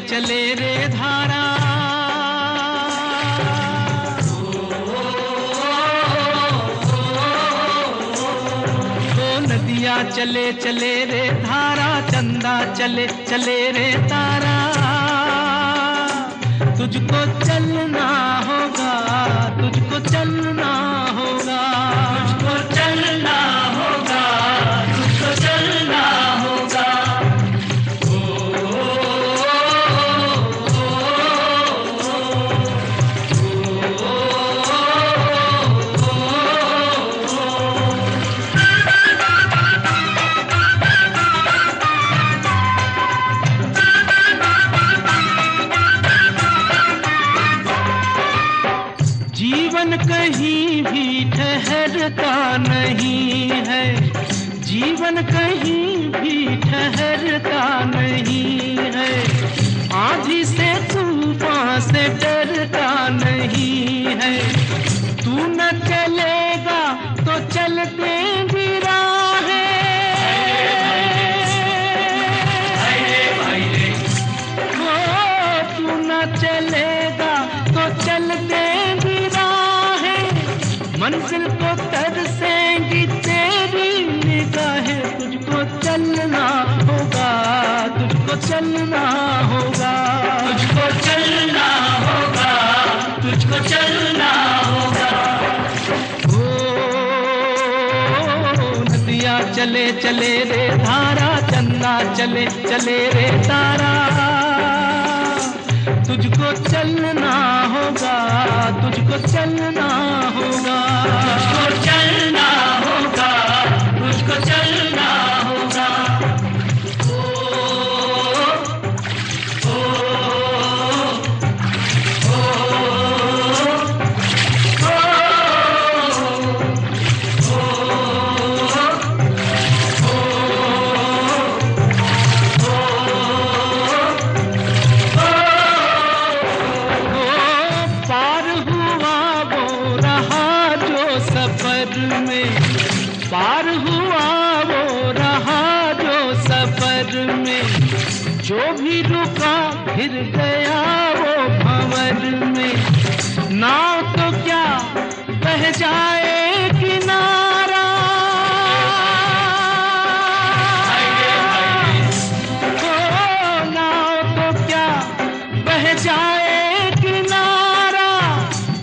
चले रे धारा, ओ नदियाँ चले चले रे धारा, चंदा चले चले रे तारा। तुझको चलना होगा, तुझको चलना होगा, तुझको चलना होगा, तुझको चलना होगा। जीवन कहीं भी ठहरता नहीं है, जीवन कहीं भी ठहरता नहीं है। आंधी से तूफान से डरता नहीं है। तू न चलेगा तो चलते गिरा है, तू न चलेगा तो चलते मंजिल को तरसेंगी तेरी निगाहें। तुझको चलना होगा, तुझको चलना होगा, तुझको चलना होगा, तुझको चलना होगा। ओ नदियाँ चले चले रे धारा, चंदा चले चले रे तारा। तुझको चलना होगा, तुझको चलना होगा, तुझको चलना होगा, तुझको चलना होगा। पार हुआ वो रहा जो सफर में, जो भी रुका फिर गया वो भंवर में। नाव तो क्या बह जाए किनारा, ओ नाव तो क्या बह जाए किनारा।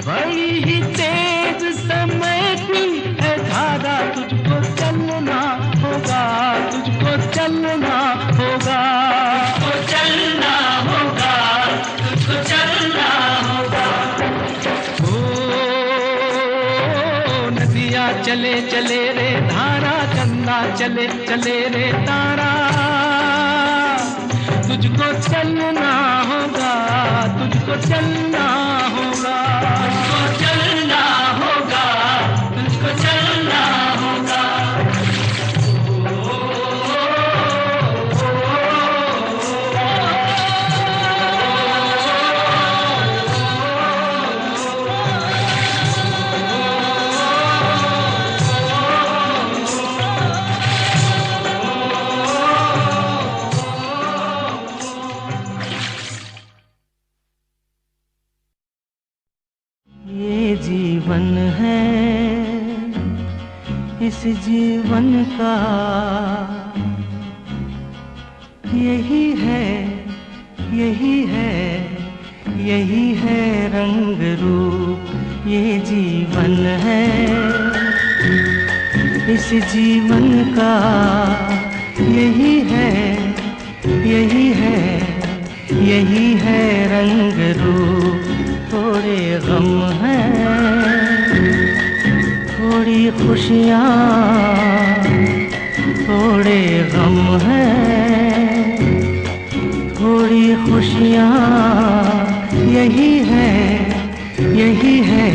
बड़ी ही तेज समय की है धारा। तुझको चलना होगा, तुझको चलना होगा, तुझको चलना होगा, तुझको चलना होगा। ओ नदियाँ चले चले रे धारा, चंदा चले चले रे तारा। तुझको चलना होगा, तुझको चलना होगा, तुझको चलना होगा, तुझको चलना होगा। ये जीवन है, इस जीवन का यही है, यही है, यही है रंग रूप। ये जीवन है, इस जीवन का यही है, यही है, यही है रंग रूप। थोड़े गम हैं, थोड़ी खुशियाँ, थोड़े गम हैं, थोड़ी खुशियाँ। यही है, यही है,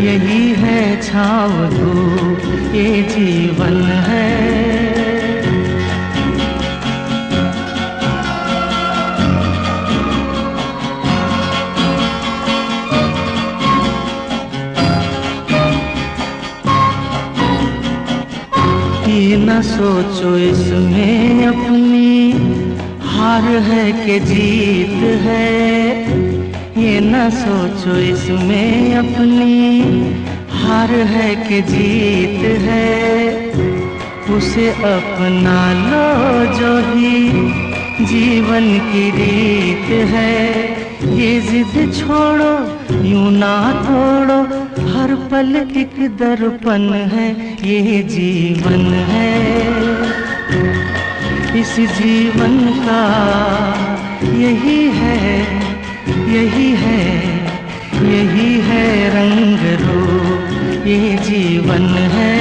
यही है छाँव धूप। ये जीवन है। न सोचो इसमें अपनी हार है कि जीत है, ये न सोचो इसमें अपनी। हार है कि जीत है, उसे अपना लो जो ही जीवन की रीत है। ये जिद छोड़ो, यूं ना तोड़ो, हर पल एक दर्पण है, ये जीवन है। इस जीवन का यही है, यही है, यही है रंग रूप, ये जीवन है।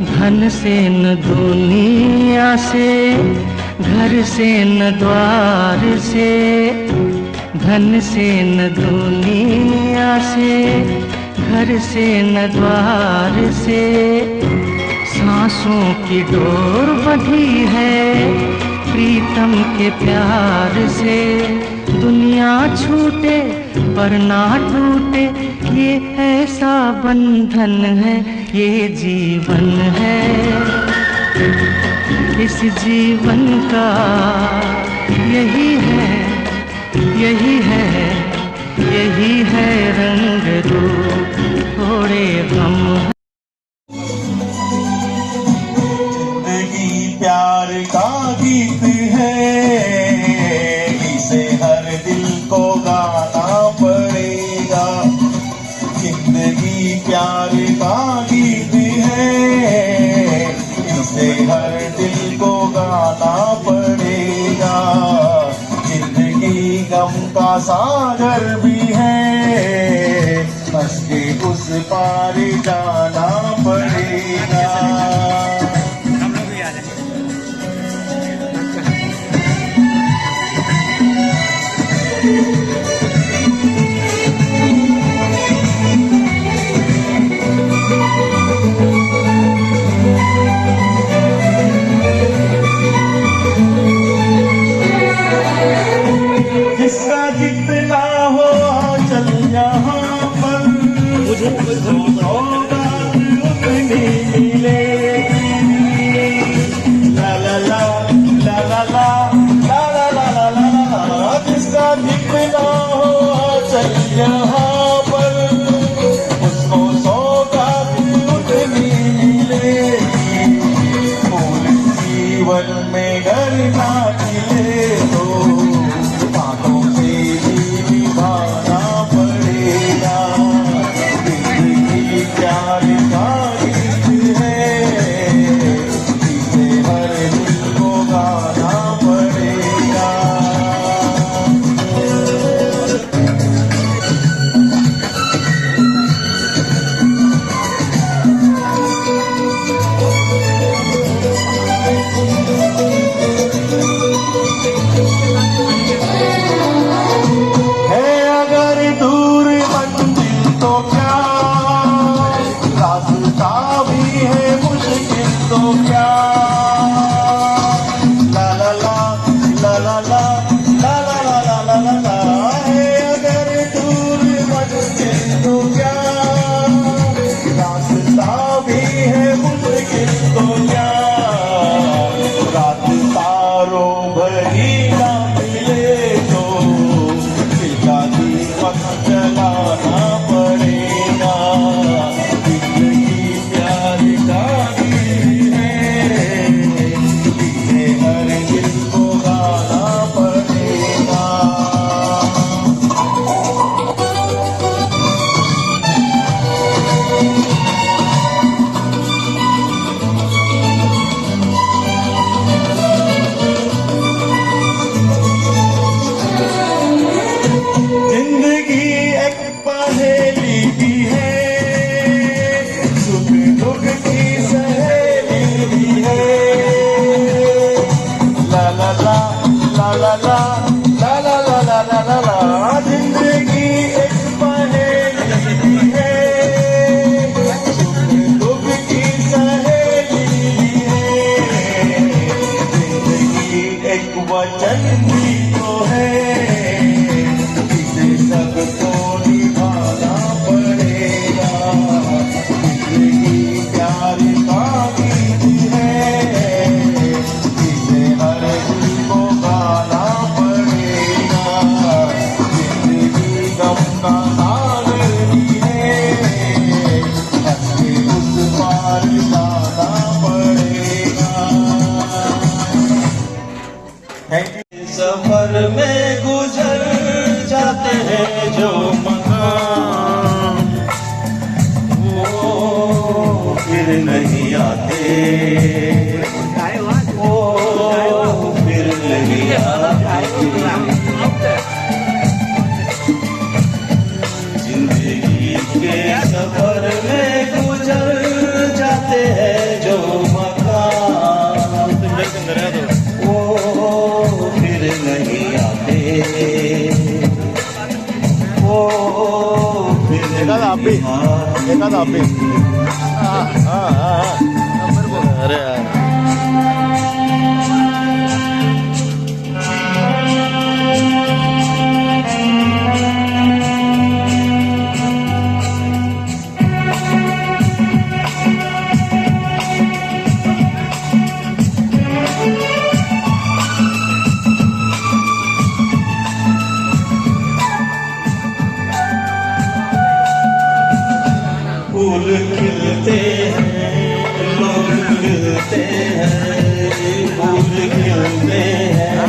धन से न दुनिया से, घर से न द्वार से, धन से न दुनिया से, घर से न द्वार से, सांसों की डोर बंधी है प्रीतम के प्यार से। दुनिया छूटे पर ना टूटे, ये ऐसा बंधन है, ये जीवन है। इस जीवन का यही है, यही है, यही है रंग रूप, थोड़े गम है। जिंदगी प्यार का गीत है, इसे हर दिल को गाना पड़ेगा। जिंदगी प्यार का गीत है, इसे हर दिल को गाना पड़ेगा। जिंदगी गम का सागर भी है, हंस के उस पार जाना पड़ेगा। जिसका जितना हो चल यहाँ पर, होगा उतनी मिलेगी। ला ला ला ला ला ला ला ला ला ला ला ला। जिसका जितना हो चल यहाँ पर, उसको सौगात उतनी मिलेगी। फूल जीवन में घर ना खिले तो बातों से भी निभाना पड़ेगा। जिंदगी प्यार का गीत है, इसे हर दिल को गाना पड़ेगा। वचन भी तो है, फिर नहीं आते, ओ फिर नहीं आते। जिंदगी के सफर में गुजर जाते हैं जो मकाम, ओ फिर नहीं आते, ओ फिर आप भी अरे यार फूल खिलते हैं, लोग मिलते हैं, फूल खिलते हैं,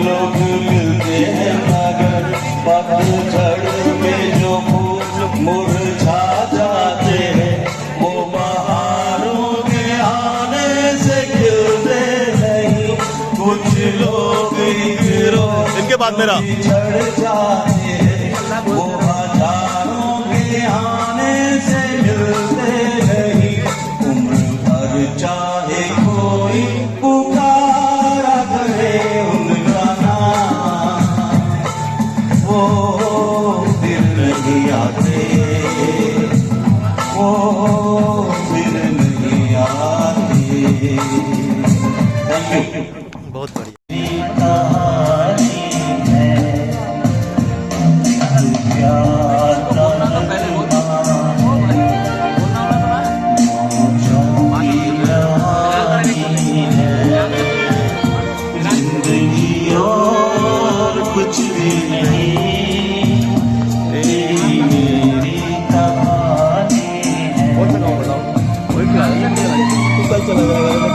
लोग मिलते हैं, मगर पतझड़ में जो फूल मुरझा जाते हैं, वो बहारों के आने से खिलते नहीं। कुछ लोग इनके बाद मेरा झड़ जाते हैं, वो हजारों के आने से मिलते नहीं। उम्र भर चाहे कोई पुकारा करे उनका नाम, वो फिर नहीं आते, वो फिर नहीं आते। Thank you. बहुत बढ़िया। कुछ भी नहीं, तेरी मेरी कहानी है। कल चला जाएगा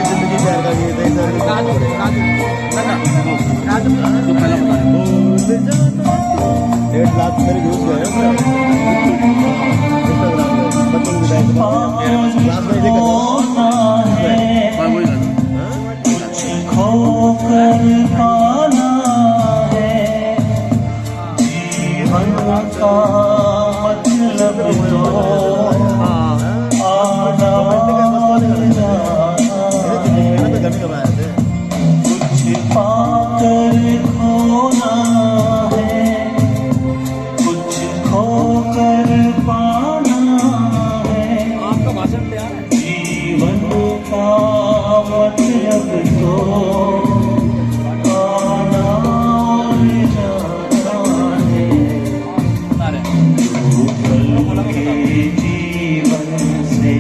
जिंदगी प्यार का गीत है। 1.5 लाख मेरे व्यूज गए इंस्टाग्राम पे। बच्चों की विदाई क्लास में खोकर पाना है जीवन का मतलब, तो आना कुछ पाकर खोना है, कुछ खोकर पाना है। आपका भाषण तैयार है। जीवन का मतलब तो आना और जाना है। दो पल के जीवन से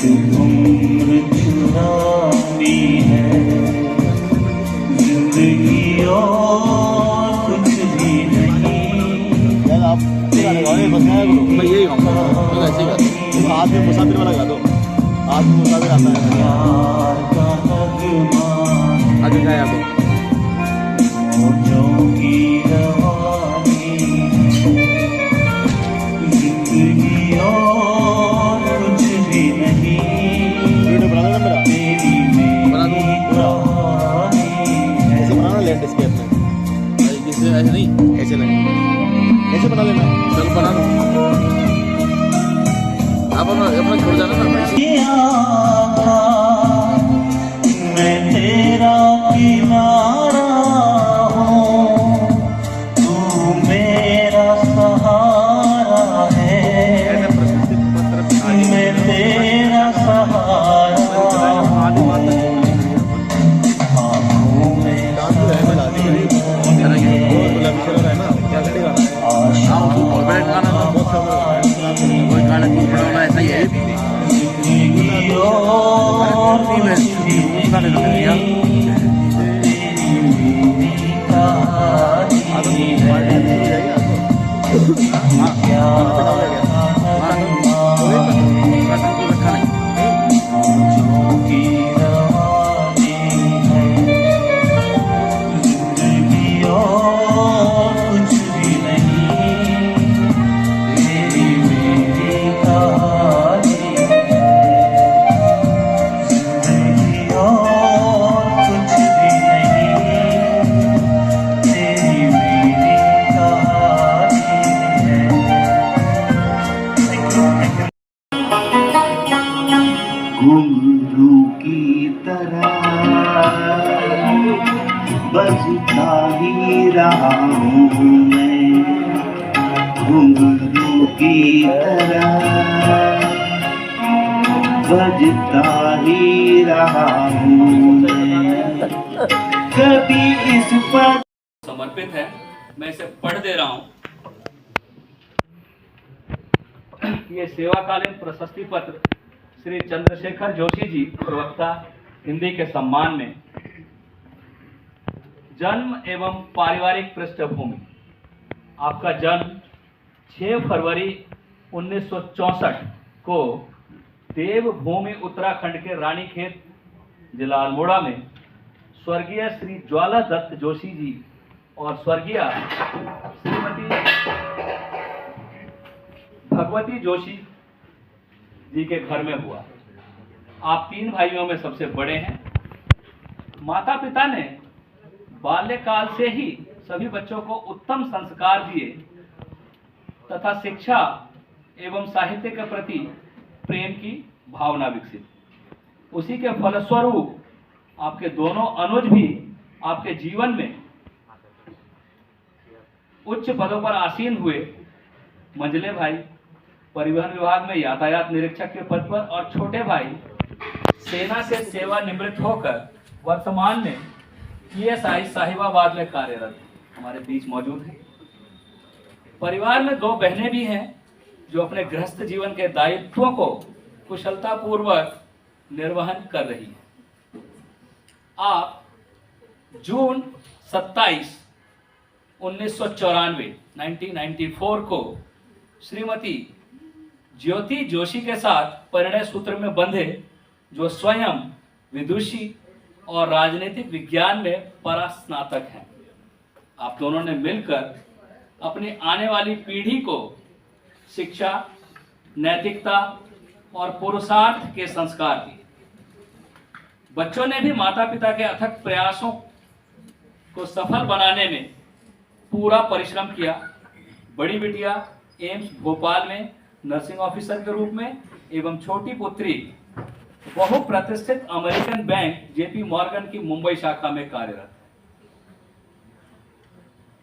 उम्र चुरानी है, जिंदगी और कुछ भी नहीं। आप मैं यही गाऊंगा, आज में मुसाफिर वाला गा दो। आज में मुसाफिर आता है आगे गाया आप की रवानी, जिंदगी और कुछ भी नहीं। वीडियो बना देना मेरा, तेरी मेरी कहानी है। ऐसे बनाना लैंडस्केप में, ऐसे नहीं, ऐसे नहीं, ऐसे बना लेना। चल बना लो आप, अपना छोड़ जाना ना। मैं तेरा किनारा हूँ, तू मेरा सहारा है। मैं तेरा सहारा हूँ, आँखों में ही रहा हूँ मैं घुंघरू की तरह, बजता ही रहा हूँ मैं कभी इस पर समर्पित है। मैं इसे पढ़ दे रहा हूं। ये सेवाकालीन प्रशस्ति पत्र श्री चंद्रशेखर जोशी जी, प्रवक्ता हिंदी के सम्मान में। जन्म एवं पारिवारिक पृष्ठभूमि। आपका जन्म 6 फरवरी 1964 को देवभूमि उत्तराखंड के रानीखेत जिला अल्मोड़ा में स्वर्गीय श्री ज्वाला दत्त जोशी जी और स्वर्गीय श्रीमती भगवती जोशी जी के घर में हुआ। आप 3 भाइयों में सबसे बड़े हैं। माता पिता ने बाल्यकाल से ही सभी बच्चों को उत्तम संस्कार दिए तथा शिक्षा एवं साहित्य के प्रति प्रेम की भावना विकसित। उसी के फलस्वरूप आपके दोनों अनुज भी आपके जीवन में उच्च पदों पर आसीन हुए। मंझले भाई परिवहन विभाग में यातायात निरीक्षक के पद पर और छोटे भाई सेना से सेवानिवृत्त होकर वर्तमान में PSI साहिबाबाद में कार्यरत हमारे बीच मौजूद है। परिवार में 2 बहनें भी हैं जो अपने गृहस्थ जीवन के दायित्वों को कुशलतापूर्वक निर्वहन कर रही हैं। आप जून 27, 1994 को श्रीमती ज्योति जोशी के साथ परिणय सूत्र में बंधे, जो स्वयं विदुषी और राजनीतिक विज्ञान में परास्नातक हैं। आप दोनों ने मिलकर अपनी आने वाली पीढ़ी को शिक्षा, नैतिकता और पुरुषार्थ के संस्कार दिए। बच्चों ने भी माता पिता के अथक प्रयासों को सफल बनाने में पूरा परिश्रम किया। बड़ी बिटिया एम्स भोपाल में नर्सिंग ऑफिसर के रूप में एवं छोटी पुत्री बहुप्रतिष्ठित अमेरिकन बैंक JP मॉर्गन की मुंबई शाखा में कार्यरत।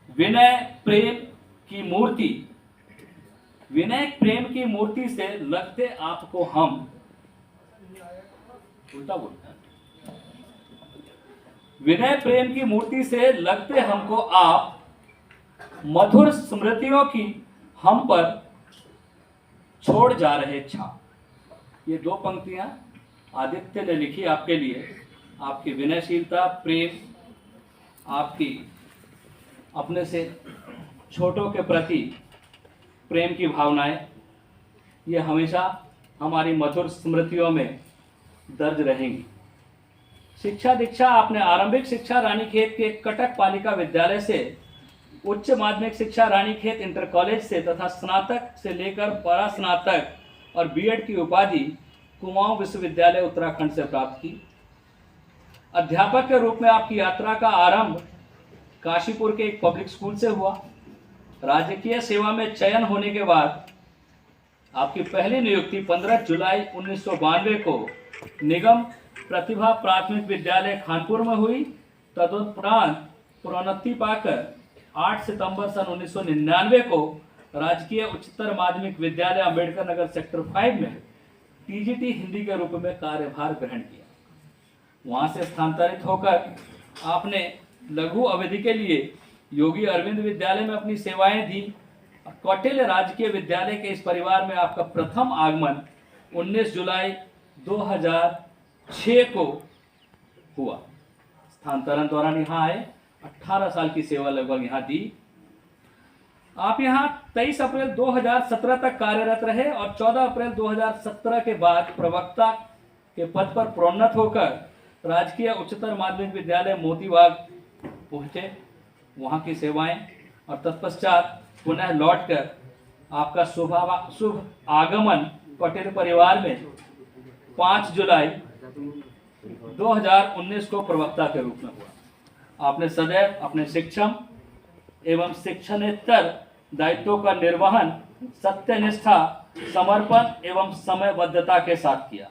विनय प्रेम की मूर्ति से लगते आपको हम, उल्टा बोलते हैं, विनय प्रेम की मूर्ति से लगते हमको आप, मधुर स्मृतियों की हम पर छोड़ जा रहे छाप। ये 2 पंक्तियां आदित्य ने लिखी आपके लिए। आपकी विनयशीलता, प्रेम, आपकी अपने से छोटों के प्रति प्रेम की भावनाएं, ये हमेशा हमारी मधुर स्मृतियों में दर्ज रहेंगी। शिक्षा दीक्षा। आपने आरंभिक शिक्षा रानीखेत के कटक बालिका विद्यालय से, उच्च माध्यमिक शिक्षा रानीखेत इंटर कॉलेज से तथा स्नातक से लेकर परास्नातक और B.Ed की उपाधि कुमाऊं विश्वविद्यालय उत्तराखंड से प्राप्त की। अध्यापक के रूप में आपकी यात्रा का आरंभ काशीपुर के एक पब्लिक स्कूल से हुआ। राजकीय सेवा में चयन होने के बाद आपकी पहली नियुक्ति 15 जुलाई 1992 को निगम प्रतिभा प्राथमिक विद्यालय खानपुर में हुई। तदुपरांत प्रोन्नति पाकर 8 सितंबर सन 1999 को राजकीय उच्चतर माध्यमिक विद्यालय अंबेडकर नगर सेक्टर 5 में TGT हिंदी के रूप में कार्यभार ग्रहण किया। वहां से स्थानांतरित होकर आपने लघु अवधि के लिए योगी अरविंद विद्यालय में अपनी सेवाएं दी। कौटिल्य राजकीय विद्यालय के इस परिवार में आपका प्रथम आगमन 19 जुलाई 2006 को हुआ। स्थानांतरण दौरान यहाँ आए, 18 साल की सेवा लगभग यहाँ दी। आप यहाँ 23 अप्रैल 2017 तक कार्यरत रहे और 14 अप्रैल 2017 के बाद प्रवक्ता के पद पर प्रोन्नत होकर राजकीय उच्चतर माध्यमिक विद्यालय मोतीबाग पहुँचे। वहाँ की सेवाएं और तत्पश्चात पुनः लौटकर आपका शुभ आगमन पटेल परिवार में 5 जुलाई 2019 को प्रवक्ता के रूप में हुआ। आपने सदैव अपने शिक्षण एवं शिक्षणेतर दायित्वों का निर्वहन सत्यनिष्ठा, समर्पण एवं समयबद्धता के साथ किया।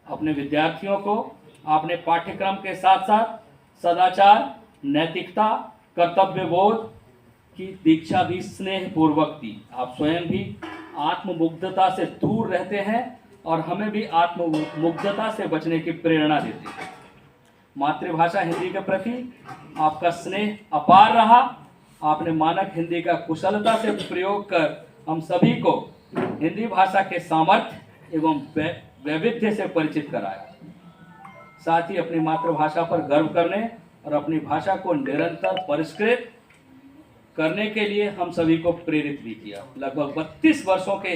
अपने विद्यार्थियों को आपने पाठ्यक्रम के साथ साथ सदाचार, नैतिकता कर्तव्य बोध की दीक्षा भी स्नेह पूर्वक दी। आप स्वयं भी आत्ममुग्धता से दूर रहते हैं और हमें भी आत्ममुग्धता से बचने की प्रेरणा देते हैं। मातृभाषा हिंदी के प्रति आपका स्नेह अपार रहा। आपने मानक हिंदी का कुशलता से प्रयोग कर हम सभी को हिंदी भाषा के सामर्थ्य एवं वैविध्य से परिचित कराया। साथ ही अपनी मातृभाषा पर गर्व करने और अपनी भाषा को निरंतर परिष्कृत करने के लिए हम सभी को प्रेरित भी किया। लगभग 32 वर्षों के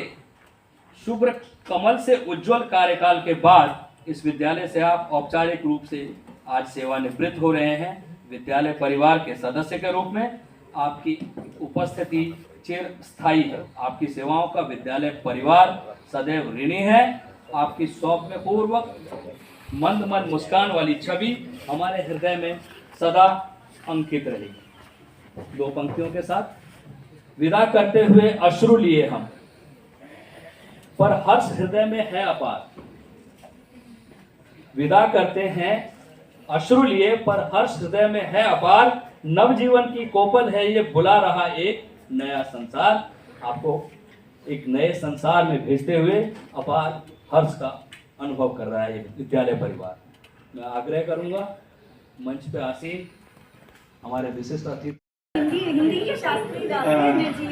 शुभ्र कमल से उज्जवल कार्यकाल के बाद इस विद्यालय से आप औपचारिक रूप से आज सेवानिवृत्त हो रहे हैं। विद्यालय परिवार के सदस्य के रूप में आपकी उपस्थिति चिरस्थायी है। आपकी सेवाओं का विद्यालय परिवार सदैव ऋणी है। आपकी सौम्यपूर्वक मंद मंद मुस्कान वाली छवि हमारे हृदय में सदा अंकित रहेगी। 2 पंक्तियों के साथ विदा करते हुए अश्रु लिए हम, पर हर्ष हृदय में है अपार। विदा करते हैं अश्रु लिए, पर हर्ष हृदय में है अपार। नवजीवन की कोपल है ये बुला रहा एक नया संसार। आपको एक नए संसार में भेजते हुए अपार हर्ष का अनुभव कर रहा है ये विद्यालय परिवार। मैं आग्रह करूंगा मंच पे आसीन हमारे विशिष्ट अतिथि। हिंदी के शास्त्री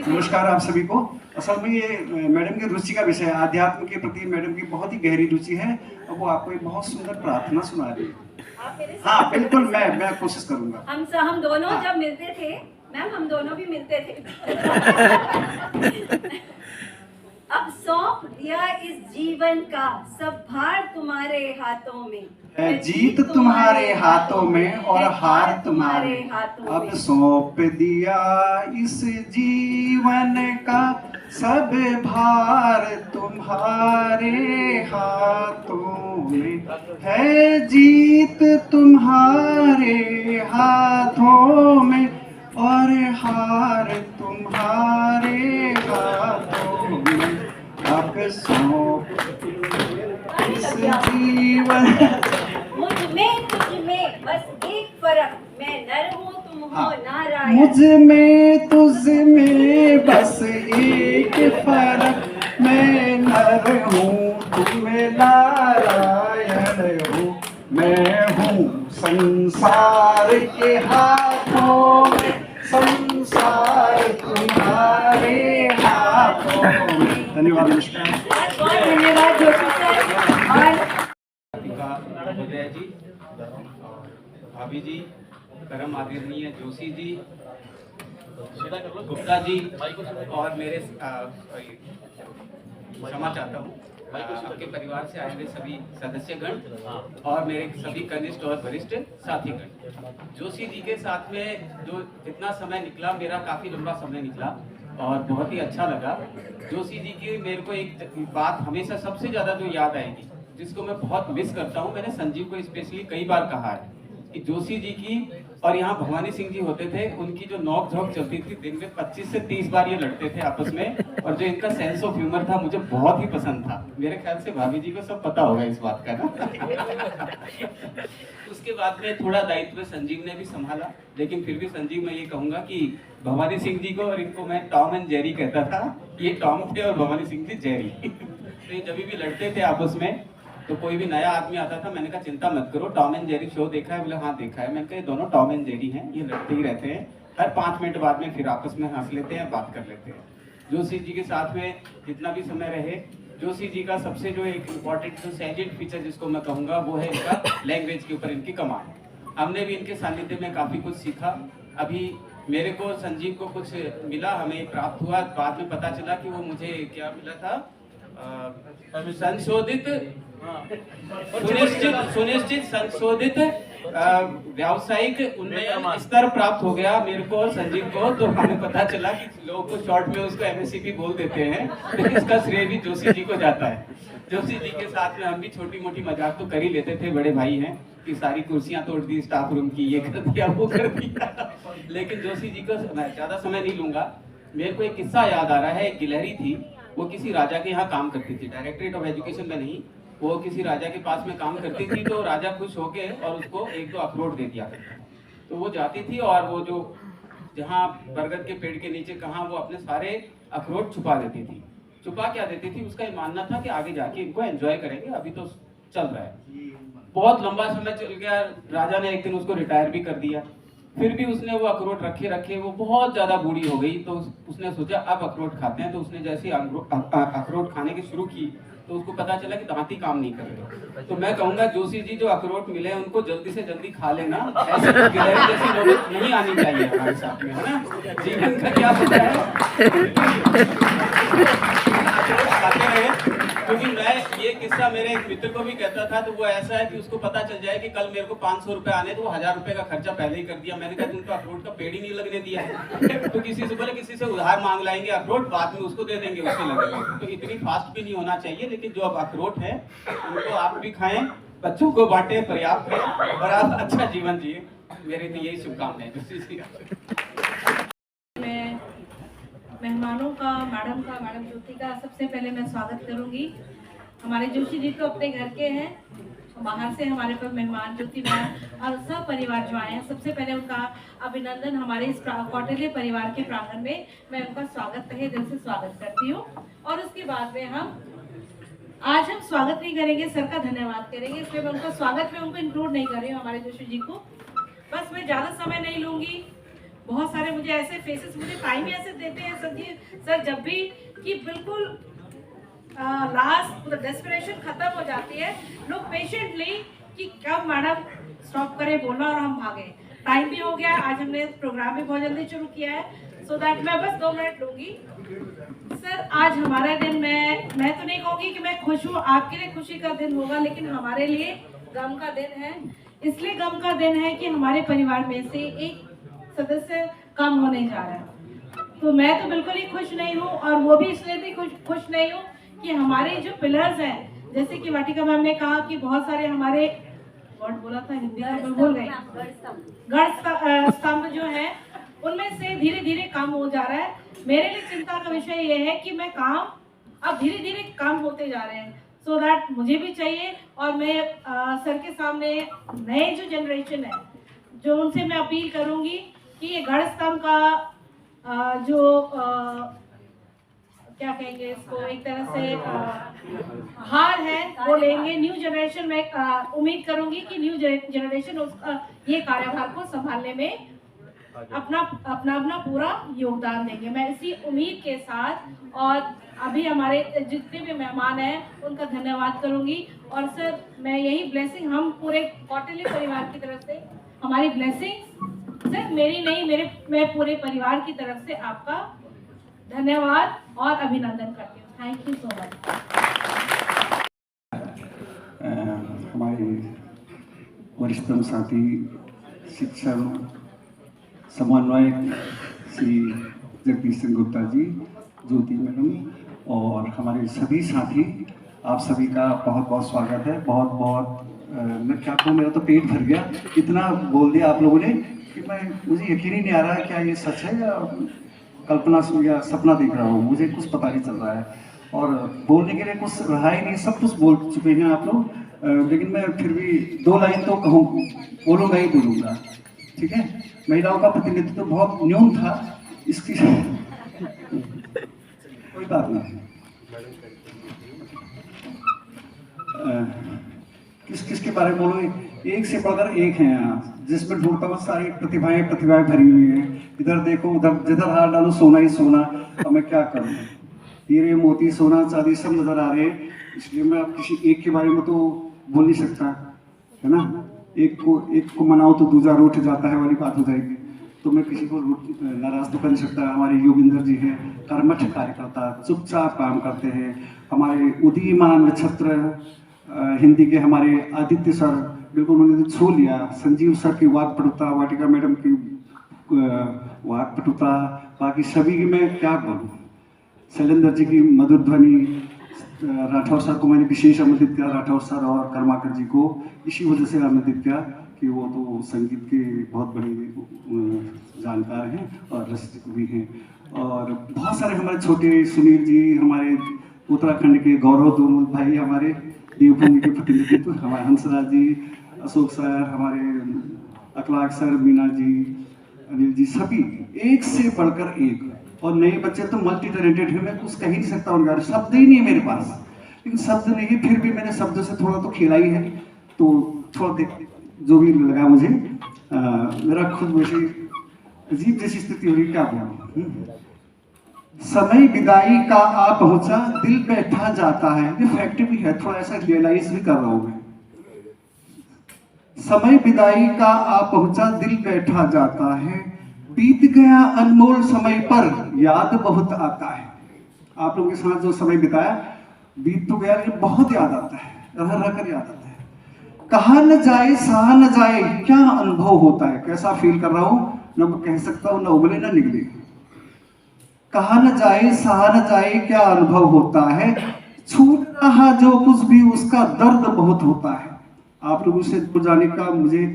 नमस्कार आप सभी को। असल में ये मैडम की रुचि का विषय है। आध्यात्म के प्रति मैडम की बहुत ही गहरी रुचि है और वो आपको एक बहुत सुंदर प्रार्थना सुना रही है। हाँ बिल्कुल, मैं कोशिश करूंगा। हम दोनों जब मिलते थे मैम, हम दोनों भी मिलते थे। अब सौंप दिया इस जीवन का सब भार तुम्हारे हाथों में, जीत तुम्हारे हाथों में और हार तुम्हारे हाथों में। अब सौंप दिया इस जीवन का सब भार तुम्हारे हाथों में, है जीत तुम्हारे हाथों में और हार तुम्हारे हाथों में। अब सौंप इस जीवन मुझ में तुझ में बस एक फर्क, मैं नर हूँ तुम हो नारायण। मुझ में तुझ में बस एक फर्क, मैं नर हूँ तुम नारायण हो। मैं हूँ संसार के हाथों में, संसार तुम्हारे हाथों में। धन्यवाद, नमस्कार। बहुत धन्यवाद जोशी सर। और उदय जी, भाभी जी, परम आदरणीय जोशी जी, गुप्ता जी और मेरे क्षमा चाहता हूँ आपके परिवार से आए हुए सभी सदस्यगण और मेरे सभी कनिष्ठ और वरिष्ठ साथीगण। जोशी जी के साथ में जो इतना समय निकला, मेरा काफ़ी लंबा समय निकला और बहुत ही अच्छा लगा। जोशी जी की मेरे को एक बात हमेशा सबसे ज़्यादा जो याद आएगी, जिसको मैं बहुत मिस करता हूँ, मैंने संजीव को स्पेशली कई बार कहा है कि जोशी जी की और यहाँ भवानी सिंह जी होते थे, उनकी जो नोक झोंक चलती थी, दिन में 25 से 30 बार ये लड़ते थे आपस में, और जो इनका सेंस ऑफ ह्यूमर था मुझे बहुत ही पसंद था। मेरे ख्याल से भाभी जी को सब पता होगा इस बात का ना। उसके बाद में थोड़ा दायित्व संजीव ने भी संभाला, लेकिन फिर भी संजीव मैं ये कहूँगा कि भवानी सिंह जी को और इनको मैं टॉम एंड जेरी कहता था। ये टॉम थे और भवानी सिंह जी जेरी। तो ये जब भी लड़ते थे आपस में, तो कोई भी नया आदमी आता था, मैंने कहा चिंता मत करो, टॉम एंड जेरी शो देखा है? बोले हाँ देखा है। मैंने कहा ये दोनों टॉम एंड जेरी हैं, ये लड़ते ही रहते हैं, हर 5 मिनट बाद में फिर आपस में हंस लेते हैं, बात कर लेते हैं। जोशी जी के साथ में जितना भी समय रहे, जोशी जी का सबसे जो एक इम्पॉर्टेंट जो सैलिएंट फीचर जिसको मैं कहूँगा वो है इनका लैंग्वेज के ऊपर इनकी कमांड। हमने भी इनके सानिध्य में काफ़ी कुछ सीखा। अभी मेरे को संजीव को कुछ मिला, हमें प्राप्त हुआ, बाद में पता चला कि वो मुझे क्या मिला था, संशोधित सुनिश्चित संशोधित व्यावसायिक उन्नयन स्तर प्राप्त हो गया मेरे को और संजीव को। तो हमें पता चला कि लोग को शॉर्ट में उसको MSCP बोल देते हैं, तो इसका श्रेय भी जोशी जी को जाता है। जोशी जी के साथ में हम भी छोटी मोटी मजाक तो कर ही लेते थे, बड़े भाई हैं, कि सारी कुर्सियां तोड़ दी स्टाफ रूम की, ये कर दिया वो कर दिया। लेकिन जोशी जी को मैं ज्यादा समय नहीं लूंगा। मेरे को एक किस्सा याद आ रहा है। एक गिलहरी थी, वो किसी राजा के यहाँ काम करती थी, डायरेक्टरेट ऑफ एजुकेशन में नहीं, वो किसी राजा के पास में काम करती थी। तो राजा खुश होके और उसको 1-2 अखरोट दे दिया। तो वो जाती थी और वो जो जहाँ बरगद के पेड़ के नीचे कहाँ वो अपने सारे अखरोट छुपा देती थी। छुपा क्या देती थी, उसका ये मानना था कि आगे जाके इनको एंजॉय करेंगे, अभी तो चल रहा है। बहुत लंबा समय चल गया, राजा ने एक दिन उसको रिटायर भी कर दिया, फिर भी उसने वो अखरोट रखे रखे, वो बहुत ज़्यादा बूढ़ी हो गई, तो उसने सोचा अब अखरोट खाते हैं। तो उसने जैसे अखरोट खाने की शुरू की तो उसको पता चला कि दांत ही काम नहीं कर रहे। तो मैं कहूँगा जोशी जी, जो अखरोट मिले उनको जल्दी से जल्दी खा लेना, ऐसे गिलहरी जैसी नौबत नहीं आनी चाहिए हमारे साथ में, है ना। जीवन का क्या होता है, खाते रहे। क्योंकि मैं ये किस्सा मेरे एक मित्र को भी कहता था, तो वो ऐसा है कि उसको पता चल जाए कि कल मेरे को 500 रुपए आने, तो वो 1000 रुपए का खर्चा पहले ही कर दिया। मैंने कहा तुमको अखरोट का पेड़ ही नहीं लगने दिया है, तो किसी से बोले किसी से उधार मांग लाएंगे अखरोट, बाद में उसको दे देंगे, उससे लगेगा। तो इतनी फास्ट भी नहीं होना चाहिए, लेकिन जो अब अखरोट है उनको आप भी खाएं, बच्चों को बांटे, पर्याप्त है, और आप अच्छा जीवन जिए। मेरी तो यही शुभकामनाएं। मेहमानों का, मैडम ज्योति का सबसे पहले मैं स्वागत करूंगी। हमारे जोशी जी तो अपने घर के हैं, बाहर से हमारे पास मेहमान ज्योति मैम और सब परिवार जो आए हैं, सबसे पहले उनका अभिनंदन हमारे इस कौटिल्य परिवार के प्रांगण में मैं उनका स्वागत तहे दिल से स्वागत करती हूँ। और उसके बाद में आज हम स्वागत नहीं करेंगे, सर का धन्यवाद करेंगे, इसलिए मैं उनका स्वागत में उनको इंक्लूड नहीं कर रही हूँ हमारे जोशी जी को। बस मैं ज़्यादा समय नहीं लूँगी। बहुत सारे मुझे ऐसे फेसेस, मुझे टाइम ही ऐसे देते हैं सर जी, सर जब भी कि बिल्कुल लास्ट डेस्परेशन खत्म हो जाती है, लोग पेशेंटली कि कब मैडम स्टॉप करें बोलना और हम भागे। टाइम भी हो गया, आज हमने प्रोग्राम भी बहुत जल्दी शुरू किया है, सो दैट मैं बस 2 मिनट लूँगी। सर आज हमारा दिन, मैं तो नहीं कहूँगी कि मैं खुश हूँ, आपके लिए खुशी का दिन होगा, लेकिन हमारे लिए गम का दिन है। इसलिए गम का दिन है कि हमारे परिवार में से एक सदस्य कम होने जा रहा है। तो मैं तो बिल्कुल ही खुश नहीं हूँ, और वो भी इसलिए भी खुश नहीं हूँ कि हमारे जो पिलर्स हैं, जैसे कि वाटिका मैम ने कहा कि बहुत सारे हमारे वर्ड बोला था हिंदी में, मैं भूल गई, गढ़ स्तंभ जो है उनमें से धीरे धीरे काम हो जा रहा है। मेरे लिए चिंता का विषय ये है कि मैं काम अब धीरे धीरे काम होते जा रहे हैं, सो दैट मुझे भी चाहिए। और मैं सर के सामने नए जो जनरेशन है, जो उनसे मैं अपील करूंगी कि ये गढ़ स्तंभ का जो क्या कहेंगे इसको, एक तरह से हार है, वो लेंगे। न्यू जनरेशन में उम्मीद करूंगी कि न्यू जनरेशन उसका ये कार्यभार को संभालने में अपना पूरा योगदान देंगे। मैं इसी उम्मीद के साथ, और अभी हमारे जितने भी मेहमान हैं उनका धन्यवाद करूंगी। और सर मैं यही ब्लेसिंग हम पूरे कौटिल्य परिवार की तरफ से, हमारी ब्लेसिंग सिर्फ मेरी नहीं, मैं पूरे परिवार की तरफ से आपका धन्यवाद और अभिनंदन करती हूँ। Thank you so much. हमारे वरिष्ठतम साथी शिक्षक समन्वयक श्री जगदीश सिंह गुप्ता जी, ज्योति मैडम और हमारे सभी साथी, आप सभी का बहुत बहुत स्वागत है। बहुत मैं क्या कहूँ, मेरा तो पेट भर गया, इतना बोल दिया आप लोगों ने कि मुझे यकीन ही नहीं आ रहा है क्या ये सच है या कल्पना या सपना देख रहा हूँ, मुझे कुछ पता नहीं चल रहा है। और बोलने के लिए कुछ रहा ही नहीं, सब कुछ बोल चुके हैं आप लोग, लेकिन मैं फिर भी 2 लाइन तो बोलूँगा ही बोलूँगा, ठीक है। महिलाओं का प्रतिनिधित्व तो बहुत न्यून था, इसकी कोई बात नहीं। किस के बारे में बोलो, एक से बढ़कर एक है यहाँ, जिसमें ढूंढता हुआ सारी प्रतिभाएं भरी हुई हैं। इधर देखो, उधर जिधर हाथ डालो सोना ही सोना। अब मैं क्या करूँ, हीरे मोती सोना चांदी सब नजर आ रहे हैं, इसलिए मैं अब किसी एक के बारे में तो बोल नहीं सकता, है ना। एक को मनाओ तो दूसरा रूठ जाता है वाली बात हो जाएगी, तो मैं किसी को नाराज तो कर नहीं सकता। हमारे योगिंदर जी हैं, कर्मठ कार्यकर्ता, चुपचाप काम करते हैं। हमारे उदीयमान नक्षत्र हिंदी के हमारे आदित्य सर, बिल्कुल उन्होंने छू लिया। संजीव सर की वाक्पटुता, वाटिका मैडम की वाक्पटुता, बाकी सभी की मैं क्या बोलूँ। शैलेंद्र जी की मधुर ध्वनि, राठौर सर को मैंने विशेष आमंत्रित किया, राठौर सर और कर्माकर जी को इसी वजह से आमंत्रित किया कि वो तो संगीत के बहुत बड़े जानकार हैं और रसिक भी हैं। और बहुत सारे हमारे छोटे सुनील जी, हमारे उत्तराखंड के गौरव दोनों भाई, हमारे देवभूमि के प्रतिनिधित्व, हमारे हंसराज जी, अशोक सर, हमारे अखलाक सर, मीना जी, अनिल जी, सभी एक से बढ़कर एक, और नए बच्चे तो मल्टी टैलेंटेड है, मैं कुछ कह ही नहीं सकता उनके बारे में, शब्द ही नहीं है मेरे पास, लेकिन शब्द नहीं है, फिर भी मैंने शब्दों से थोड़ा तो खेला ही है, तो थोड़ा देख जो भी लगा मुझे, मेरा खुद वैसे अजीब जैसी स्थिति हो रही, क्या बोलूं। समय विदाई का आ पहुंचा, दिल बैठा जाता है, ये फैक्ट भी है, थोड़ा ऐसा रियलाइज भी कर रहा हूं मैं। समय विदाई का आ पहुंचा, दिल बैठा जाता है, बीत गया अनमोल समय पर याद बहुत आता है। आप लोगों के साथ जो समय बिताया बीत तो गया, लेकिन बहुत याद आता है, रह रह कर याद आता है। कहा न जाए सहा न जाए, क्या अनुभव होता है, कैसा फील कर रहा हूं, न कह सकता हूं, न उगले न निकले। कहा न जाए सहा न जाए, क्या अनुभव होता है, छूट रहा जो कुछ भी उसका दर्द बहुत होता है। आप लोगों से दूर जाने का मुझे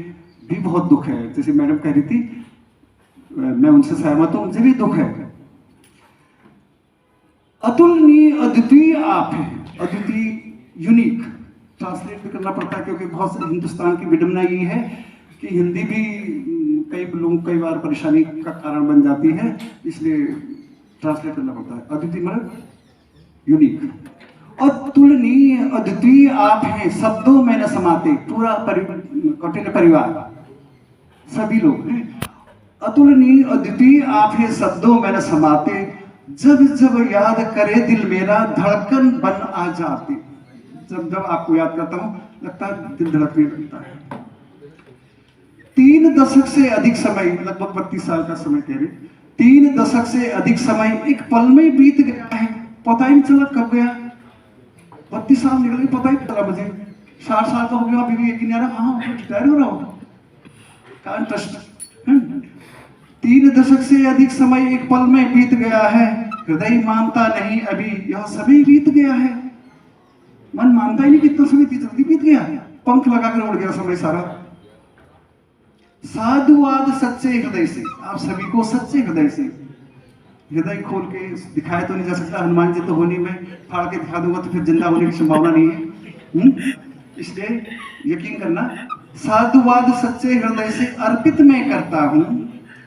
भी बहुत दुख है, जैसे मैडम कह रही थी, मैं उनसे सहमत हूं, मुझे भी दुख है। अतुलनीय अद्वितीय आप है, अद्वितीय यूनिक ट्रांसलेट भी करना पड़ता है, क्योंकि बहुत से हिंदुस्तान की विडम्बना ये है कि हिंदी भी कई लोग कई बार परेशानी का कारण बन जाती है, इसलिए ट्रांसलेट करना पड़ता है। अद्वितीय मतलब यूनिक, अतुलनीय अद्वितीय आप हैं, शब्दों में न समाते, पूरा कौटिल्य परिवार सभी लोग हैं। अतुलनीय अद्वितीय आप हैं, शब्दों में न समाते, जब जब याद करे दिल मेरा धड़कन बन आ जाती। जब जब आपको याद करता हूं लगता है दिल धड़कने लगता है। 3 दशक से अधिक समय, लगभग 32 साल का समय कह रहे, 3 दशक से अधिक समय एक पल में बीत गया है, पता ही नहीं चला कब गया। 32 साल निकल गए, पता ही नहीं चला मुझे। 60 साल का हो गया, अभी भी यकीन नहीं आ रहा, हाँ रिटायर हो रहा हूँ, का इंटरेस्ट। 3 दशक से अधिक समय एक पल में बीत गया है, हृदय मानता नहीं अभी यह सभी बीत गया है। मन मानता ही नहीं कितना समय जल्दी बीत गया है, पंख लगाकर उड़ गया समय सारा। साधुवाद सच्चे हृदय से, आप सभी को सच्चे हृदय से, हृदय खोल के दिखाया तो नहीं जा सकता, हनुमान जी तो होने में फाड़ के दिखा दूंगा तो फिर जिंदा होने की संभावना नहीं है, इसलिए यकीन करना। साधुवाद सच्चे हृदय से अर्पित मैं करता हूं,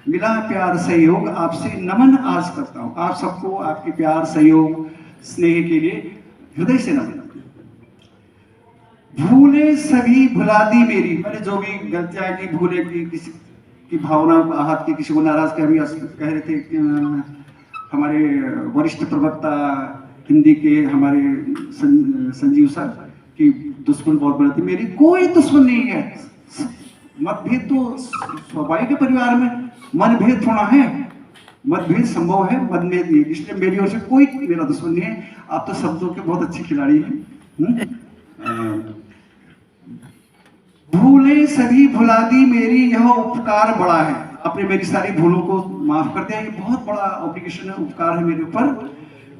मिला प्यार सहयोग आपसे नमन आज करता हूं। आप सबको आपके प्यार सहयोग स्नेह के लिए हृदय से नमन। भूले सभी भुला दी मेरी, मैंने जो भी गलतियां की, भूले की, किसी की भावना को आहत की, किसी को नाराज किया। अभी कह रहे थे कि हमारे वरिष्ठ प्रवक्ता हिंदी के हमारे संजीव सर की दुश्मन बहुत बड़ी थी, मेरी कोई दुश्मन नहीं है। मतभेद तो स्वाभाविक है, परिवार में मनभेद थोड़ा है, मतभेद संभव है, मतभेद नहीं, इसलिए मेरी ओर से कोई मेरा दुश्मन नहीं है। आप तो शब्दों के बहुत अच्छे खिलाड़ी हैं। भूले सभी भुला दी मेरी, यह उपकार बड़ा है। आपने मेरी सारी भूलों को माफ कर दिया, ये बहुत बड़ा ऑब्लिगेशन है, उपकार है मेरे ऊपर।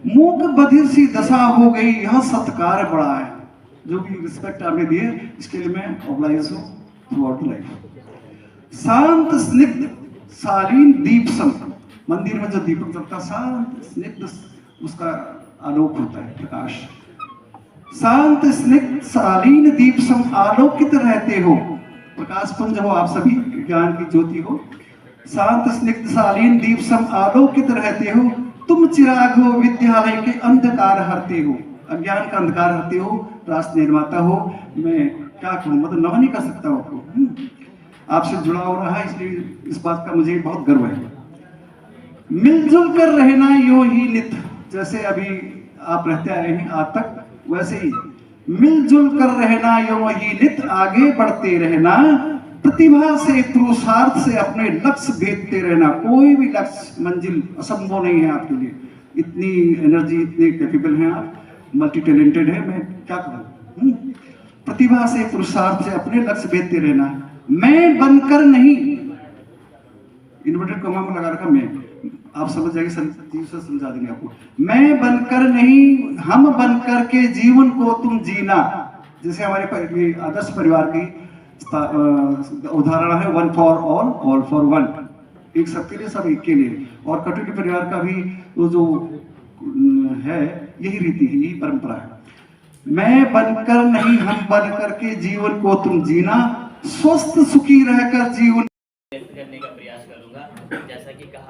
मूक बधिर सी दशा हो गई, यह सत्कार बड़ा है। जो भी रिस्पेक्ट आपने दिए इसके लिए मैं ऑब्लाइज हूँ थ्रू आउट लाइफ। शांत स्निग्ध शालीन दीप सम, मंदिर में जो दीपक जलता शांत स्निग्ध उसका आलोक होता है, प्रकाश। शांत स्निग्ध शालीन दीप सम आलोकित रहते हो, प्रकाश पुंज हो आप सभी, ज्ञान की ज्योति हो। शांत स्निग्ध शालीन दीप सम आलोकित रहते हो, तुम चिराग हो विद्यालय के अंधकार हरते हो, अज्ञान का अंधकार हरते हो, राष्ट्र निर्माता हो। मैं क्या कहूँ, मतलब नमन नहीं कर सकता हूँ आपको, आपसे जुड़ा हो रहा है, इसलिए इस बात का मुझे बहुत गर्व है। मिलजुल कर रहना यो ही नित, जैसे अभी आप रहते आए हैं आज तक, वैसे ही मिलजुल कर रहना यो ही नित, आगे बढ़ते रहना, प्रतिभा से पुरुषार्थ से अपने लक्ष्य भेदते रहना। कोई भी लक्ष्य मंजिल असंभव नहीं है आपके लिए, इतनी एनर्जी, इतने कैपेबल हैं आप, मल्टी टैलेंटेड है, मैं क्या कहूँ। प्रतिभा से पुरुषार्थ से अपने लक्ष्य भेदते रहना, मैं बनकर नहीं, इन्वर्टेड कॉमा में लगा रखा मैं, आप समझ जाएंगे, संजीव से समझा देंगे आपको। मैं बनकर नहीं, हम बनकर के जीवन को तुम जीना। जैसे हमारे आदर्श परिवार की उदाहरण है, one for all for one, एक सबके लिए सब एक के लिए। और कटोरी परिवार का भी वो जो है यही रीति है, यही परंपरा है। मैं बनकर नहीं, हम बनकर के जीवन को तुम जीना, स्वस्थ सुखी रहकर जीवन करने का प्रयास करूंगा।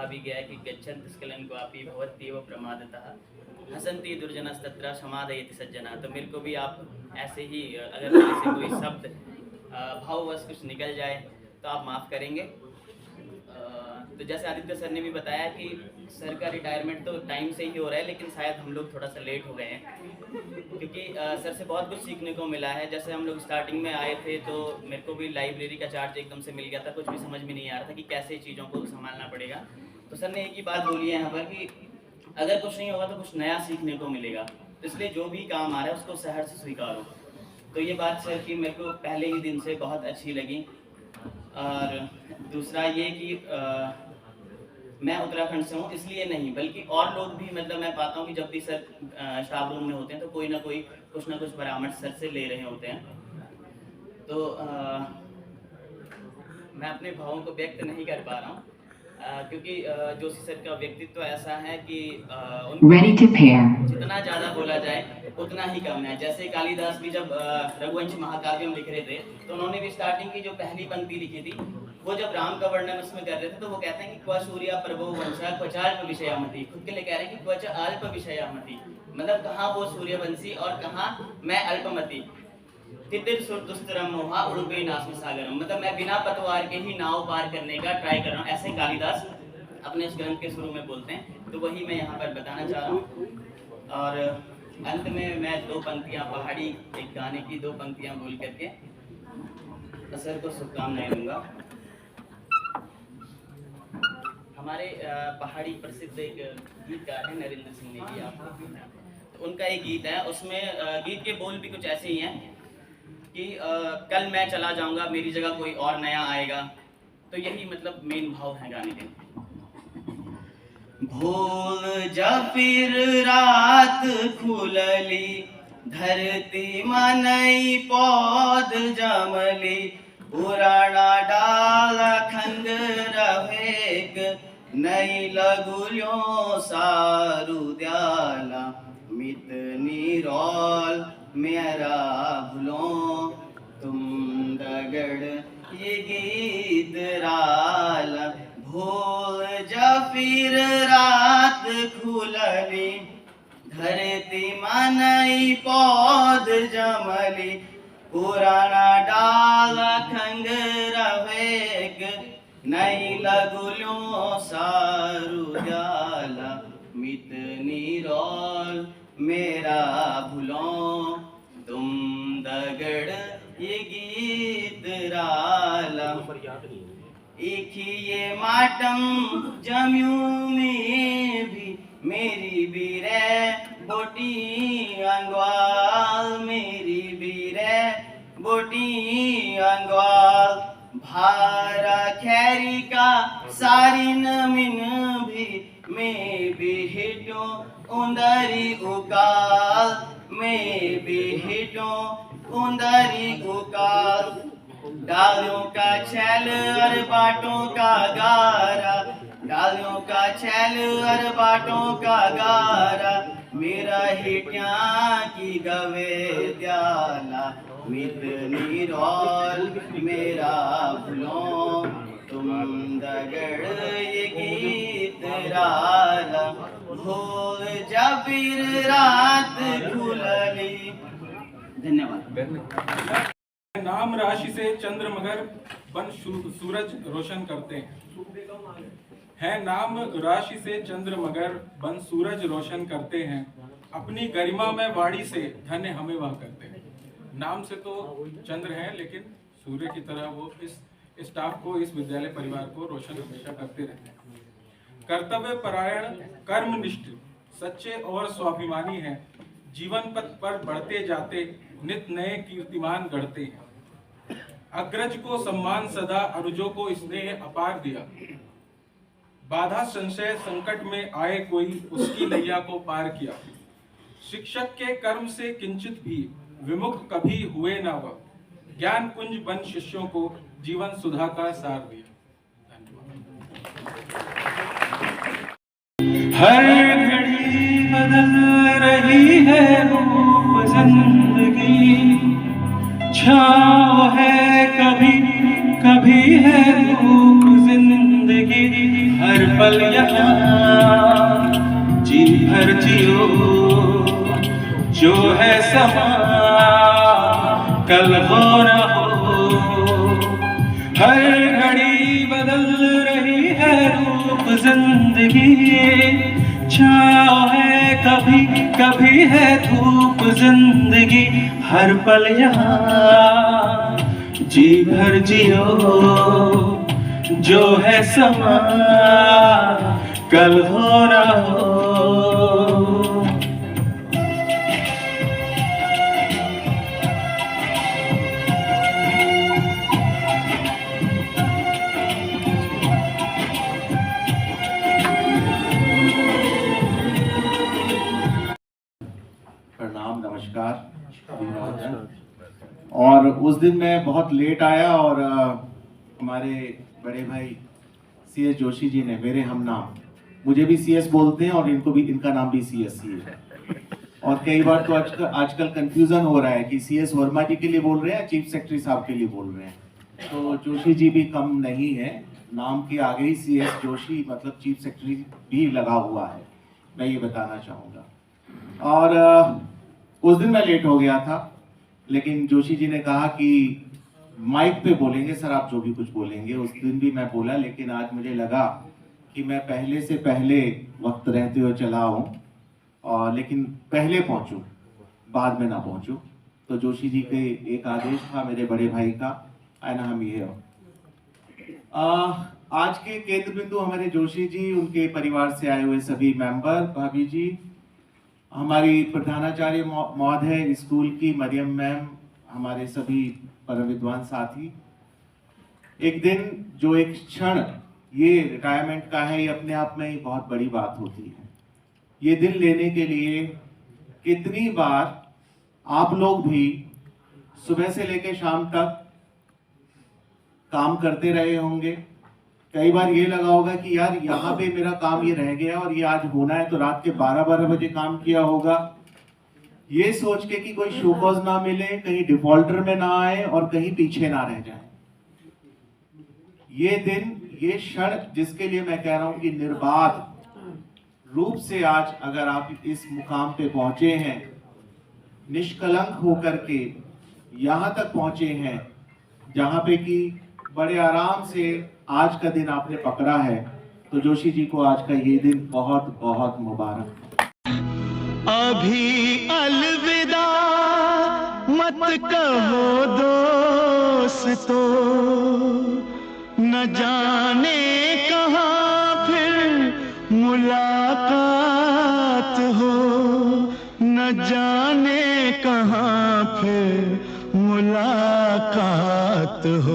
कहा भी गया है कि गच्छन्ति स्खलन क्वापि भवत्येव प्रमादतः हसन्ति दुर्जनस्तत्र समादयति सज्जना। तो मेरे को भी आप ऐसे ही अगर मेरे से कोई शब्द भाववश कुछ निकल जाए तो आप माफ़ करेंगे। तो जैसे आदित्य सर ने भी बताया कि सर का रिटायरमेंट तो टाइम से ही हो रहा है, लेकिन शायद हम लोग थोड़ा सा लेट हो गए हैं क्योंकि सर से बहुत कुछ सीखने को मिला है। जैसे हम लोग स्टार्टिंग में आए थे तो मेरे को भी लाइब्रेरी का चार्ज एकदम से मिल गया था, कुछ भी समझ में नहीं आ रहा था कि कैसे चीज़ों को संभालना पड़ेगा। तो सर ने एक ही बात बोली है यहाँ पर कि अगर कुछ नहीं होगा तो कुछ नया सीखने को मिलेगा, तो इसलिए जो भी काम आ रहा है उसको सहर्ष से स्वीकारो। तो ये बात सर की मेरे को पहले ही दिन से बहुत अच्छी लगी। और दूसरा ये कि मैं उत्तराखंड से हूँ इसलिए नहीं, बल्कि और लोग भी मतलब मैं पाता हूँ कि जब भी सर स्टाफ रूम में होते हैं तो कोई ना कोई कुछ ना कुछ परामर्श सर से ले रहे होते हैं। तो मैं अपने भावों को व्यक्त नहीं कर पा रहा हूँ क्योंकि जोशी सर का व्यक्तित्व ऐसा है कि जितना ज़्यादा बोला जाए उतना ही कम है। जैसे कालिदास भी जब रघुवंश महाकाव्य में लिख रहे थे तो उन्होंने भी स्टार्टिंग की जो पहली पंक्ति लिखी थी वो जब राम का वर्णन उसमें कर रहे थे तो वो कहते हैं कि क्व सूर्या प्रभो वंशा क्वचाल्प विषयामति। खुद के लिए कह रहे हैं कि क्वच अल्प विषयामति, मतलब कहाँ वो सूर्यवंशी और कहाँ मैं अल्पमति। तितिर सुर दुस्तरम मोहा उड़ुबे नास्म सागरम, मतलब मैं बिना पतवार के ही नाव पार करने का ट्राई कर रहा हूँ। ऐसे कालिदास अपने इस ग्रंथ के शुरू में बोलते हैं, तो वही मैं यहाँ पर बताना चाह रहा हूँ। और अंत में मैं दो पंक्तियाँ पहाड़ी एक गाने की दो पंक्तियाँ बोल करके सर को शुभकामनाएं दूंगा। हमारे पहाड़ी प्रसिद्ध एक गीतकार है नरेंद्र सिंह नेगी, आपको तो उनका एक गीत है, उसमें गीत के बोल भी कुछ ऐसे ही हैं कि कल मैं चला जाऊंगा मेरी जगह कोई और नया आएगा। तो यही मतलब मेन भाव है गाने के। भूल जा फिर रात खुलली धरती मनई पौध जमली पुराना डाला खंग रहेक नई लगुलियों सारू द्याला मित निरोल मेरा भूलो तुम दगड़ ये गीत राला। भूल जा फिर रात खुलली धरती मनई पौध जमली पुराना डाल खंग रवेग नई लगुलियों सारू जाला मित निरोल मेरा भूलो तुम दगड़ ये गीत राला। एक ही ये माटम जम्यू में भी मेरी बीरे बोटी अंगवाल मेरी बीरे बोटी अंगवाल भारा खैरी का सारी नमिन भी मैं भी हिटो उंदरी उकाल मैं भी हिटो उंदरी उकाल डालियों का छैल और बाटों का गारा डालियों का छैल और बाटों का गारा मेरा हिट्या की गवे द्याला मित निरोल मेरा भूलो तुम दगड़ ये गीत राला। भूल जा फिर रात खुलली। धन्यवाद। नाम राशि से चंद्र मगर बन सूरज रोशन करते हैं नाम राशि से चंद्र मगर बन सूरज रोशन करते हैं अपनी गरिमा में वाणी से धन्य हमें वह करते हैं। नाम से तो चंद्र हैं लेकिन सूर्य की तरह वो इस स्टाफ को इस विद्यालय परिवार को रोशन हमेशा करते रहते हैं। कर्तव्य परायण कर्मनिष्ठ सच्चे और स्वाभिमानी हैं, जीवन पथ पर बढ़ते जाते नित नए कीर्तिमान गढ़ते हैं। अग्रज को सम्मान सदा अनुजों को स्नेह अपार दिया, बाधा संशय संकट में आए कोई उसकी नैया को पार किया। शिक्षक के कर्म से किंचित भी विमुख कभी हुए ना वह, ज्ञान कुंज बन शिष्यों को जीवन सुधा का सार दिया। हर घड़ी बदल रही है रूप जिंदगी, छाँव है कभी कभी है धूप जिंदगी, हर पल पल यहाँ जी भर जियो, जो है समा कल हो न हो। हर घड़ी बदल रही है रूप जिंदगी, छाँव है कभी कभी है धूप जिंदगी। हर पल यहाँ जी भर जियो, जो है समा कल हो ना हो। प्रणाम, नमस्कार, अभिवादन। और उस दिन मैं बहुत लेट आया और हमारे बड़े भाई CS जोशी जी ने, मेरे हम नाम, मुझे भी CS बोलते हैं और इनको भी, इनका नाम भी CS ही है। और कई बार तो आजकल कंफ्यूजन हो रहा है कि CS वर्मा जी के लिए बोल रहे हैं, चीफ सेक्रेटरी साहब के लिए बोल रहे हैं। तो जोशी जी भी कम नहीं है, नाम के आगे ही CS जोशी मतलब चीफ सेक्रेटरी भी लगा हुआ है, मैं ये बताना चाहूँगा। और उस दिन मैं लेट हो गया था, लेकिन जोशी जी ने कहा कि माइक पे बोलेंगे सर, आप जो भी कुछ बोलेंगे। उस दिन भी मैं बोला, लेकिन आज मुझे लगा कि मैं पहले से पहले वक्त रहते हुए चला हूँ, और लेकिन पहले पहुँचूँ, बाद में ना पहुँचूँ। तो जोशी जी के एक आदेश था मेरे बड़े भाई का, एंड हम ये हो। आज के केंद्र बिंदु हमारे जोशी जी, उनके परिवार से आए हुए सभी मेंबर, भाभी जी, हमारी प्रधानाचार्य महोदय स्कूल की मरियम मैम, हमारे सभी परम विद्वान साथी। एक दिन जो एक क्षण ये रिटायरमेंट का है, ये अपने आप में ही बहुत बड़ी बात होती है। ये दिन लेने के लिए कितनी बार आप लोग भी सुबह से लेकर शाम तक काम करते रहे होंगे। कई बार ये लगा होगा कि यार यहाँ पे मेरा काम ये रह गया और ये आज होना है, तो रात के 12-12 बजे काम किया होगा, ये सोच के कि कोई शोकॉज ना मिले, कहीं डिफॉल्टर में ना आए और कहीं पीछे ना रह जाए। ये दिन, ये क्षण जिसके लिए मैं कह रहा हूं कि निर्बाध रूप से आज अगर आप इस मुकाम पे पहुंचे हैं, निष्कलंक होकर के यहां तक पहुंचे हैं जहां पे कि बड़े आराम से आज का दिन आपने पकड़ा है, तो जोशी जी को आज का ये दिन बहुत बहुत मुबारक। अभी अलविदा मत कहो दोस्तों, न जाने कहाँ फिर मुलाकात हो, न जाने कहाँ फिर मुलाकात हो।